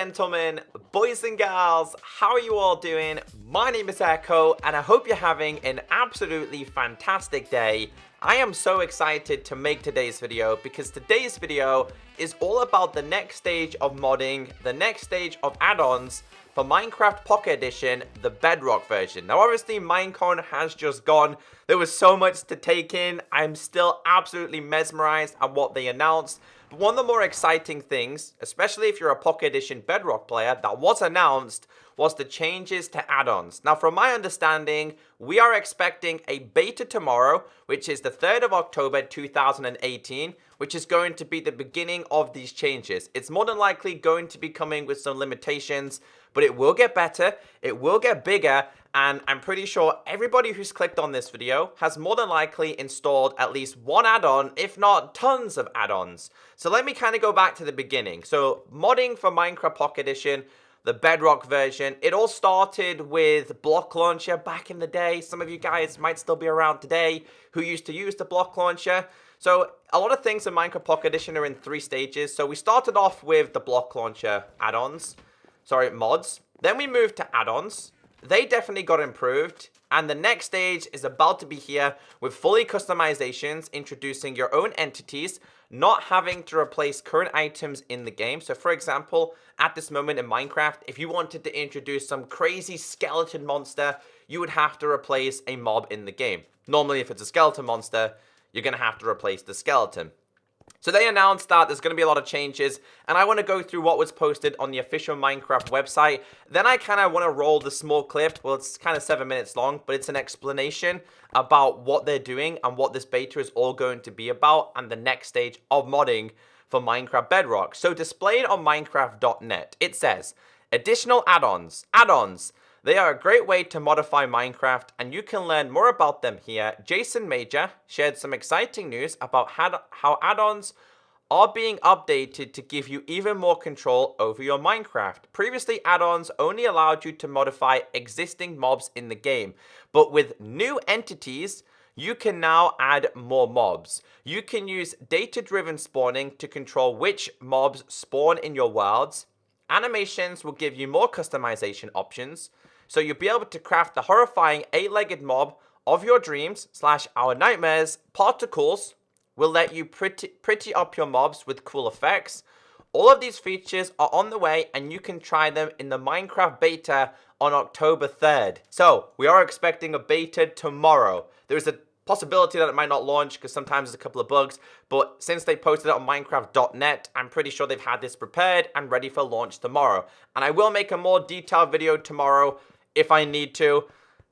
gentlemen, boys and girls, how are you all doing? My name is Echo, and I hope you're having an absolutely fantastic day. I am so excited to make today's video because today's video is all about the next stage of modding, the next stage of add-ons for Minecraft Pocket Edition, the Bedrock version. Now obviously Minecon has just gone. There was so much to take in. I'm still absolutely mesmerized at what they announced. But one of the more exciting things, especially if you're a Pocket Edition Bedrock player, that was announced was the changes to add-ons. Now from my understanding, we are expecting a beta tomorrow, which is the 3rd of October 2018, which is going to be the beginning of these changes. It's more than likely going to be coming with some limitations, but it will get better, it will get bigger, and I'm pretty sure everybody who's clicked on this video has more than likely installed at least one add-on, if not tons of add-ons. So let me kind of go back to the beginning. So modding for Minecraft Pocket Edition, the Bedrock version, it all started with Block Launcher back in the day. Some of you guys might still be around today who used to use the Block Launcher. So a lot of things in Minecraft Pocket Edition are in 3 stages. So we started off with the Block Launcher mods. Then we moved to add-ons. They definitely got improved. And the next stage is about to be here with fully customizations, introducing your own entities, not having to replace current items in the game. So for example, at this moment in Minecraft, if you wanted to introduce some crazy skeleton monster, you would have to replace a mob in the game. Normally, if it's a skeleton monster, you're going to have to replace the skeleton. So they announced that there's going to be a lot of changes, and I want to go through what was posted on the official Minecraft website. Then I kind of want to roll the small clip. Well, it's kind of 7 minutes long, but it's an explanation about what they're doing and what this beta is all going to be about and the next stage of modding for Minecraft Bedrock. So displayed on Minecraft.net, it says, additional add-ons. Add-ons. They are a great way to modify Minecraft, and you can learn more about them here. Jason Major shared some exciting news about how add-ons are being updated to give you even more control over your Minecraft. Previously, add-ons only allowed you to modify existing mobs in the game, but with new entities, you can now add more mobs. You can use data-driven spawning to control which mobs spawn in your worlds. Animations will give you more customization options. So you'll be able to craft the horrifying 8-legged mob of your dreams / our nightmares. Particles will let you pretty up your mobs with cool effects. All of these features are on the way, and you can try them in the Minecraft beta on October 3rd. So we are expecting a beta tomorrow. There's a possibility that it might not launch because sometimes there's a couple of bugs, but since they posted it on Minecraft.net, I'm pretty sure they've had this prepared and ready for launch tomorrow. And I will make a more detailed video tomorrow if I need to.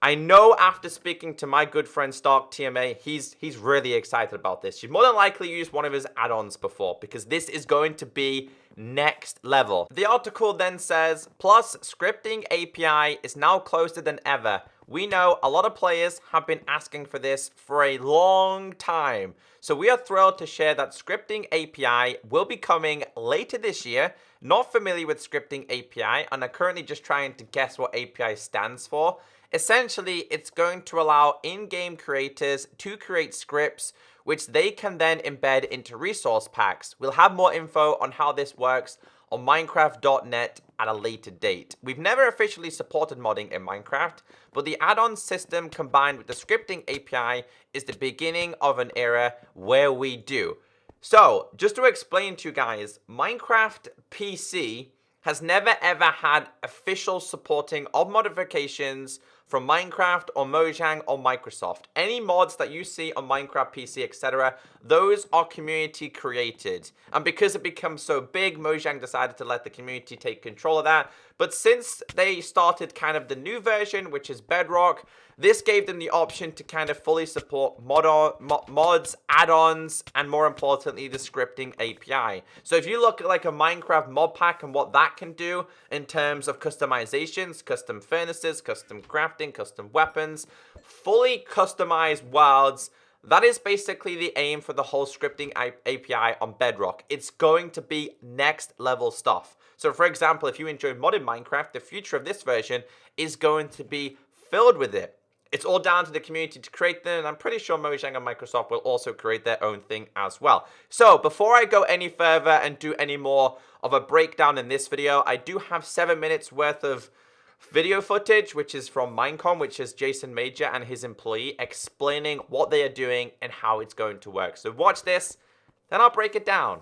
I know after speaking to my good friend Stark TMA, he's really excited about this. You've more than likely used one of his add-ons before because this is going to be next level. The article then says, plus scripting API is now closer than ever. We know a lot of players have been asking for this for a long time. So we are thrilled to share that scripting API will be coming later this year. Not familiar with scripting API and are currently just trying to guess what API stands for. Essentially, it's going to allow in-game creators to create scripts which they can then embed into resource packs. We'll have more info on how this works on Minecraft.net at a later date. We've never officially supported modding in Minecraft, but the add-on system combined with the scripting API is the beginning of an era where we do. So, just to explain to you guys, Minecraft PC has never ever had official supporting of modifications from Minecraft or Mojang or Microsoft. Any mods that you see on Minecraft PC, etc., those are community created. And because it becomes so big, Mojang decided to let the community take control of that. But since they started kind of the new version, which is Bedrock, this gave them the option to kind of fully support mods, add-ons, and more importantly, the scripting API. So if you look at like a Minecraft mod pack and what that can do in terms of customizations, custom furnaces, custom crafting, custom weapons, fully customized worlds, that is basically the aim for the whole scripting API on Bedrock. It's going to be next level stuff. So for example, if you enjoy modded Minecraft, the future of this version is going to be filled with it. it's all down to the community to create them, and I'm pretty sure Mojang and Microsoft will also create their own thing as well. So before I go any further and do any more of a breakdown in this video, I do have 7 minutes worth of video footage, which is from Minecon, which is Jason Major and his employee explaining what they are doing and how it's going to work. So watch this, then I'll break it down.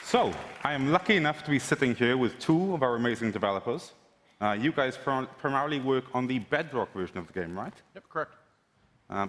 So I am lucky enough to be sitting here with two of our amazing developers. You guys primarily work on the Bedrock version of the game, right? Yep, correct.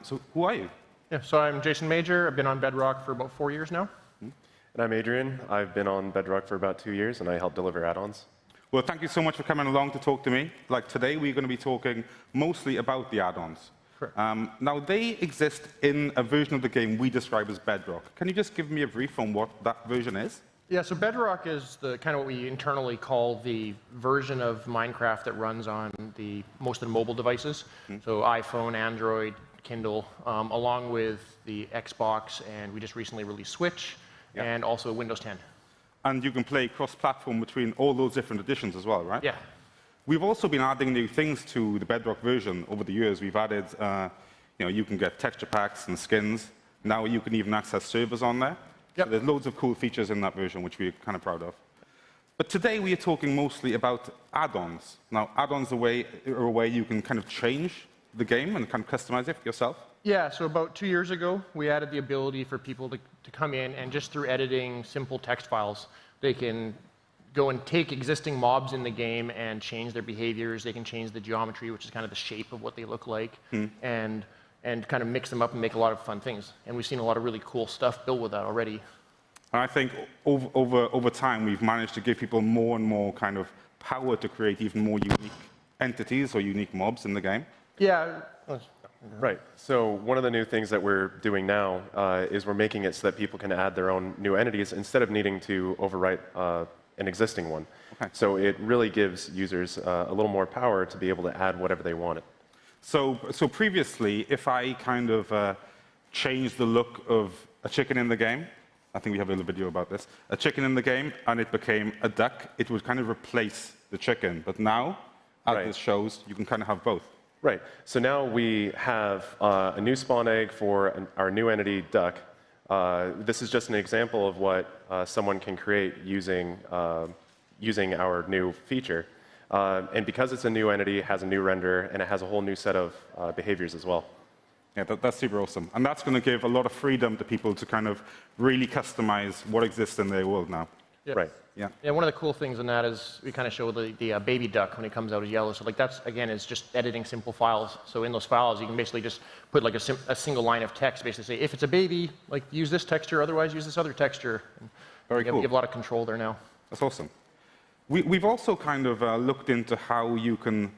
So who are you? Yeah, so I'm Jason Major. I've been on Bedrock for about 4 years now. And I'm Adrian. I've been on Bedrock for about 2 years, and I help deliver add-ons. Well, thank you so much for coming along to talk to me. Like today, we're going to be talking mostly about the add-ons. Correct. Now, they exist in a version of the game we describe as Bedrock. Can you just give me a brief on what that version is? Yeah, so Bedrock is the kind of what we internally call the version of Minecraft that runs on most of the mobile devices. So iPhone, Android, Kindle, along with the Xbox, and we just recently released Switch, and also Windows 10. And you can play cross-platform between all those different editions as well, right? Yeah. We've also been adding new things to the Bedrock version over the years. We've added, you can get texture packs and skins. Now you can even access servers on there. Yep. So there's loads of cool features in that version, which we're kind of proud of. But today we are talking mostly about add-ons. Now, add-ons are a way you can kind of change the game and kind of customize it yourself. Yeah, so about 2 years ago, we added the ability for people to come in and just through editing simple text files, they can go and take existing mobs in the game and change their behaviors. They can change the geometry, which is kind of the shape of what they look like, and kind of mix them up and make a lot of fun things. And we've seen a lot of really cool stuff built with that already. And I think over time, we've managed to give people more and more kind of power to create even more unique entities or unique mobs in the game. Yeah. Right. So one of the new things that we're doing now is we're making it so that people can add their own new entities instead of needing to overwrite an existing one. Okay. So it really gives users a little more power to be able to add whatever they wanted. So previously, if I kind of changed the look of a chicken in the game, I think we have a little video about this, a chicken in the game, and it became a duck, it would kind of replace the chicken. But now, as this shows, you can kind of have both. Right. So now we have a new spawn egg for our new entity, duck. This is just an example of what someone can create using our new feature. And because it's a new entity, it has a new render, and it has a whole new set of behaviors as well. Yeah, that's super awesome. And that's going to give a lot of freedom to people to kind of really customize what exists in their world now. Yep. Right. Yeah. Yeah, one of the cool things in that is we kind of show the baby duck when it comes out as yellow. So like that's, again, is just editing simple files. So in those files, you can basically just put like a single line of text, basically say, if it's a baby, like use this texture, otherwise use this other texture. And Very cool. You have a lot of control there now. That's awesome. We've also kind of looked into how you can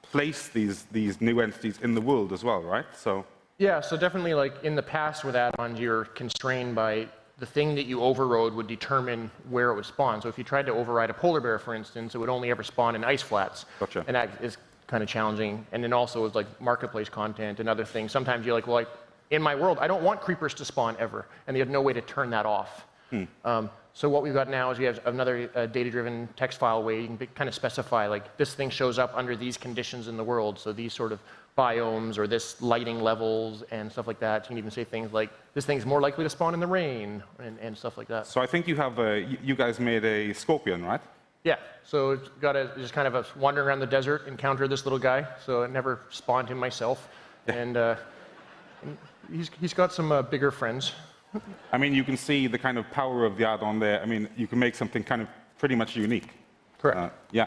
place these new entities in the world as well, right? So. Yeah, so definitely like in the past with add-ons, you're constrained by the thing that you overrode would determine where it would spawn. So if you tried to override a polar bear, for instance, it would only ever spawn in ice flats. Gotcha. And that is kind of challenging. And then also with like marketplace content and other things, sometimes you're like, in my world, I don't want creepers to spawn ever. And you have no way to turn that off. So what we've got now is we have another data-driven text file way you can kind of specify, like, this thing shows up under these conditions in the world, so these sort of biomes or this lighting levels and stuff like that. You can even say things like, this thing's more likely to spawn in the rain and stuff like that. So I think you have you guys made a scorpion, right? Yeah, so it's got just kind of a wandering around the desert, encounter this little guy, so I never spawned him myself. And he's got some bigger friends. I mean, you can see the kind of power of the add-on there. I mean, you can make something kind of pretty much unique. Correct. Yeah.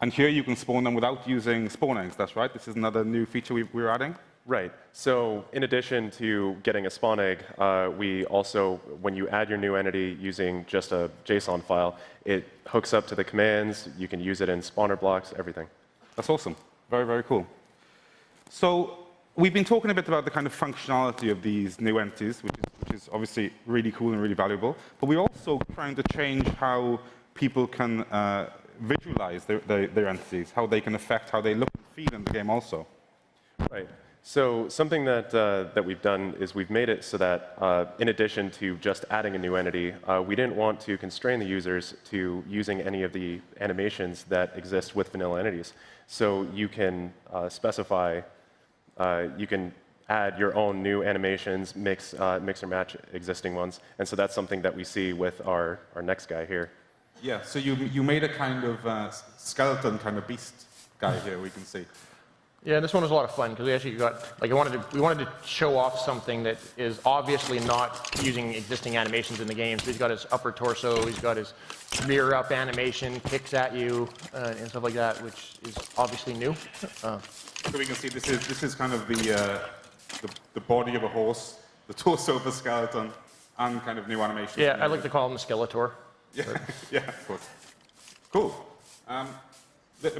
And here you can spawn them without using spawn eggs, that's right? This is another new feature we're adding? Right. So in addition to getting a spawn egg, we also, when you add your new entity using just a JSON file, it hooks up to the commands. You can use it in spawner blocks, everything. That's awesome. Very, very cool. So we've been talking a bit about the kind of functionality of these new entities, which is obviously really cool and really valuable. But we're also trying to change how people can visualize their entities, how they can affect how they look and feel in the game also. Right. So something that we've done is we've made it so that in addition to just adding a new entity, we didn't want to constrain the users to using any of the animations that exist with vanilla entities. So you can specify, you can add your own new animations, mix or match existing ones, and so that's something that we see with our next guy here. Yeah, so you made a kind of skeleton kind of beast guy here, we can see. Yeah, this one was a lot of fun because we actually got, like, we wanted to show off something that is obviously not using existing animations in the game. So he's got his upper torso, he's got his rear up animation, kicks at you, and stuff like that, which is obviously new. So we can see this is kind of the body of a horse, the torso of a skeleton, and kind of new animation. Yeah, I like to call him the Skeletor. Yeah, yeah, of course. Cool. I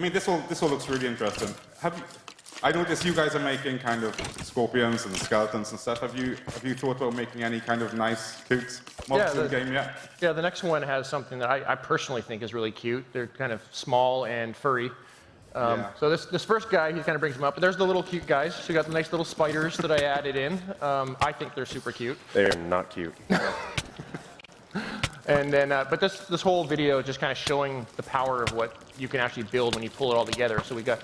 mean, this all looks really interesting. I noticed you guys are making kind of scorpions and skeletons and stuff. Have you thought about making any kind of nice, cute mobs in the game yet? Yeah, the next one has something that I personally think is really cute. They're kind of small and furry. So this first guy, he kind of brings them up. But there's the little cute guys. So you got the nice little spiders that I added in. I think they're super cute. They're not cute. And then, but this whole video is just kind of showing the power of what you can actually build when you pull it all together. So we got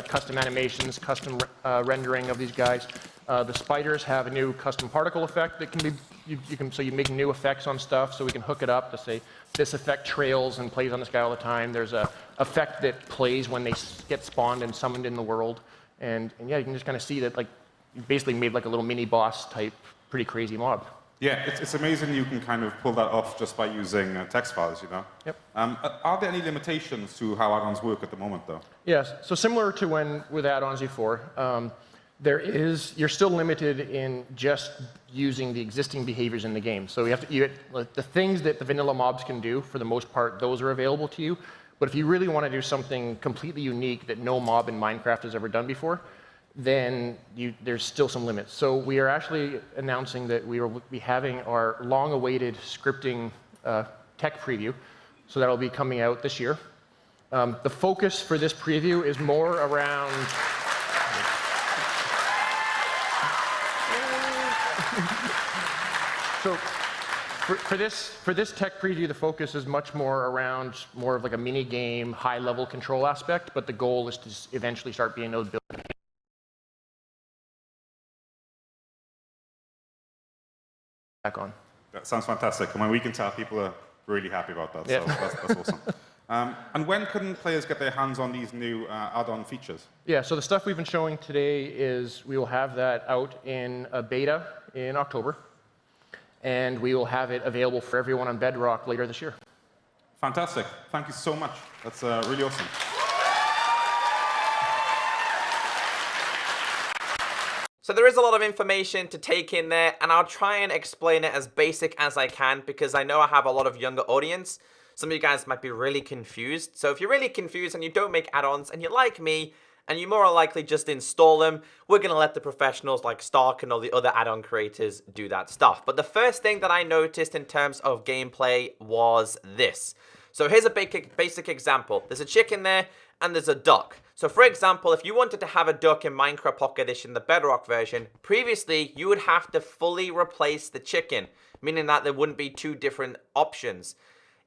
custom animations, custom rendering of these guys. The spiders have a new custom particle effect that can be, so you make new effects on stuff. So we can hook it up to say this effect trails and plays on this guy all the time. There's a effect that plays when they get spawned and summoned in the world. And yeah, you can just kind of see that, like, you basically made like a little mini boss type, pretty crazy mob. Yeah, it's amazing you can kind of pull that off just by using text files, you know? Yep. Are there any limitations to how add-ons work at the moment, though? Yes. So similar to when with add-ons before, you're still limited in just using the existing behaviors in the game. So the things that the vanilla mobs can do, for the most part, those are available to you. But if you really want to do something completely unique that no mob in Minecraft has ever done before, then there's still some limits. So we are actually announcing that we will be having our long-awaited scripting tech preview. So that'll be coming out this year. The focus for this preview is more around... So for this tech preview, the focus is much more around more of like a mini game, high-level control aspect, but the goal is to eventually start being able to build back on. That sounds fantastic. I mean, we can tell people are really happy about that, so that's awesome. And when can players get their hands on these new add-on features? Yeah, so the stuff we've been showing today is we will have that out in a beta in October, and we will have it available for everyone on Bedrock later this year. Fantastic. Thank you so much. That's really awesome. So there is a lot of information to take in there, and I'll try and explain it as basic as I can because I know I have a lot of younger audience. Some of you guys might be really confused. So if you're really confused and you don't make add-ons and you're like me, and you more likely just install them, we're going to let the professionals like Stark and all the other add-on creators do that stuff. But the first thing that I noticed in terms of gameplay was this. So here's a basic example. There's a chicken there, and there's a duck. So for example, if you wanted to have a duck in Minecraft Pocket Edition, the Bedrock version, previously you would have to fully replace the chicken, meaning that there wouldn't be two different options.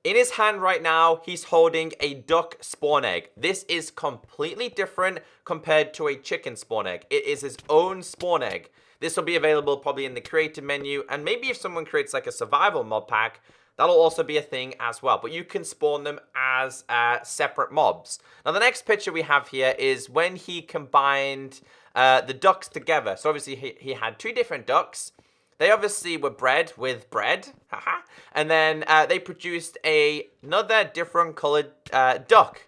In his hand right now, he's holding a duck spawn egg. This is completely different compared to a chicken spawn egg. It is his own spawn egg. This will be available probably in the creative menu, and maybe if someone creates like a survival mod pack, that'll also be a thing as well. But you can spawn them as separate mobs. Now the next picture we have here is when he combined the ducks together. So obviously he had two different ducks. They obviously were bred with bread, haha, and then they produced another different colored duck.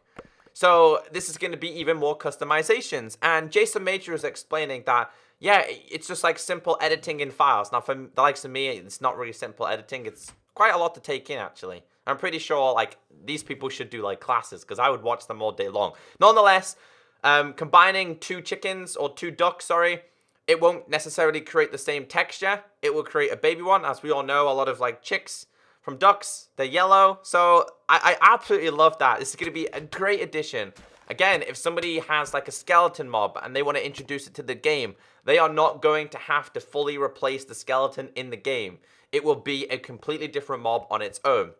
So this is going to be even more customizations. And Jason Major was explaining that, yeah, it's just like simple editing in files. Now for the likes of me, it's not really simple editing. It's quite a lot to take in, actually. I'm pretty sure like these people should do like classes because I would watch them all day long. Nonetheless, combining two chickens or two ducks, sorry, it won't necessarily create the same texture. It will create a baby one. As we all know, a lot of like chicks from ducks, they're yellow. So I absolutely love that. This is going to be a great addition. Again, if somebody has like a skeleton mob and they want to introduce it to the game, they are not going to have to fully replace the skeleton in the game. It will be a completely different mob on its own.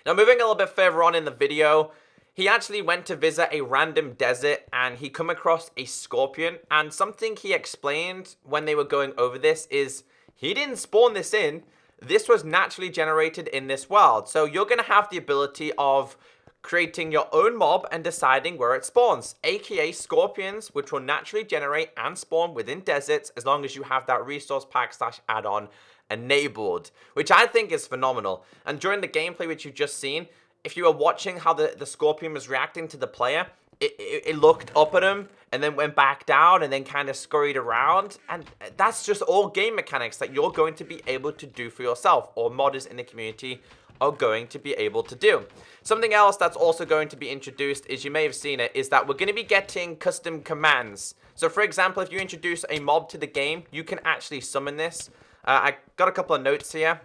Now, moving a little bit further on in the video, he actually went to visit a random desert and he come across a scorpion. And something he explained when they were going over this is he didn't spawn this in. This was naturally generated in this world. So you're going to have the ability of creating your own mob and deciding where it spawns, aka scorpions, which will naturally generate and spawn within deserts as long as you have that resource pack / add-on enabled, which I think is phenomenal. And during the gameplay which you've just seen, if you were watching how the scorpion was reacting to the player, it looked up at him and then went back down and then kind of scurried around. And that's just all game mechanics that you're going to be able to do for yourself, or modders in the community are going to be able to do. Something else that's also going to be introduced, is you may have seen it, is that we're going to be getting custom commands. So for example, if you introduce a mob to the game, you can actually summon this. I got a couple of notes here.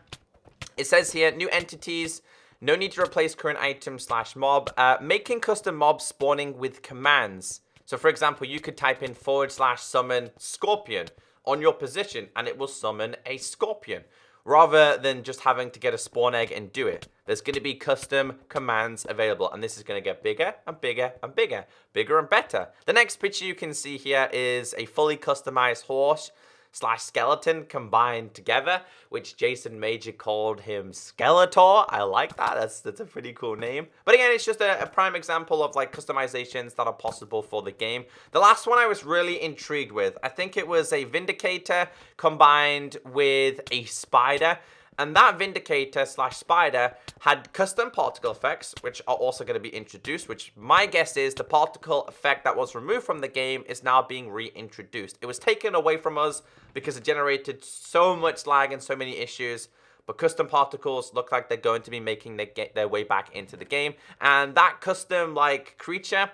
It says here, new entities, no need to replace current item / mob, making custom mobs spawning with commands. So for example, you could type in / summon scorpion on your position and it will summon a scorpion, rather than just having to get a spawn egg and do it. There's going to be custom commands available, and this is going to get bigger and bigger and bigger, bigger and better. The next picture you can see here is a fully customized horse / skeleton combined together, which Jason Major called him Skeletor. I like that. That's a pretty cool name. But again, it's just a prime example of like customizations that are possible for the game. The last one I was really intrigued with, I think it was a Vindicator combined with a spider. And that Vindicator / spider had custom particle effects, which are also going to be introduced, which my guess is the particle effect that was removed from the game is now being reintroduced. It was taken away from us because it generated so much lag and so many issues, but custom particles look like they're going to be making their way back into the game. And that custom like creature,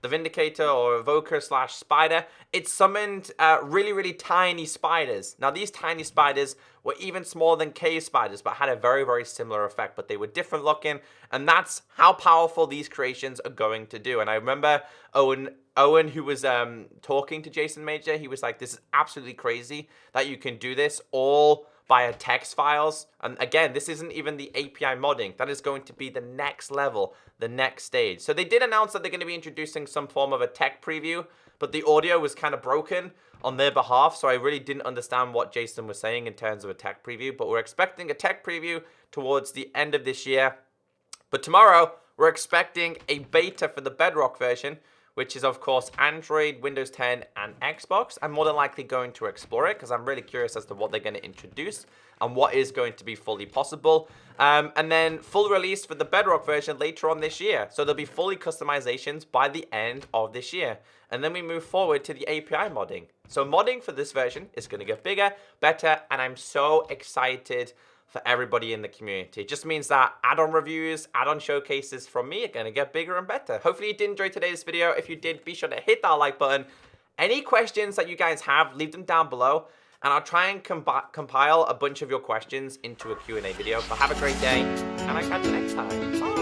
the Vindicator or Evoker / spider, it summoned really, really tiny spiders. Now, these tiny spiders were even smaller than cave spiders, but had a very, very similar effect, but they were different looking, and that's how powerful these creations are going to do. And I remember Owen, who was talking to Jason Major, he was like, this is absolutely crazy that you can do this all via text files. And again, this isn't even the API modding. That is going to be the next level, the next stage. So they did announce that they're going to be introducing some form of a tech preview, but the audio was kind of broken on their behalf, so I really didn't understand what Jason was saying in terms of a tech preview. But we're expecting a tech preview towards the end of this year. But tomorrow, we're expecting a beta for the Bedrock version, which is, of course, Android, Windows 10, and Xbox. I'm more than likely going to explore it because I'm really curious as to what they're going to introduce and what is going to be fully possible. And then full release for the Bedrock version later on this year. So there'll be fully customizations by the end of this year. And then we move forward to the API modding. So modding for this version is going to get bigger, better, and I'm so excited for everybody in the community. It just means that add-on reviews, add-on showcases from me are going to get bigger and better. Hopefully you did enjoy today's video. If you did, be sure to hit that like button. Any questions that you guys have, leave them down below, and I'll try and compile a bunch of your questions into a Q&A video. But have a great day, and I'll catch you next time. Bye.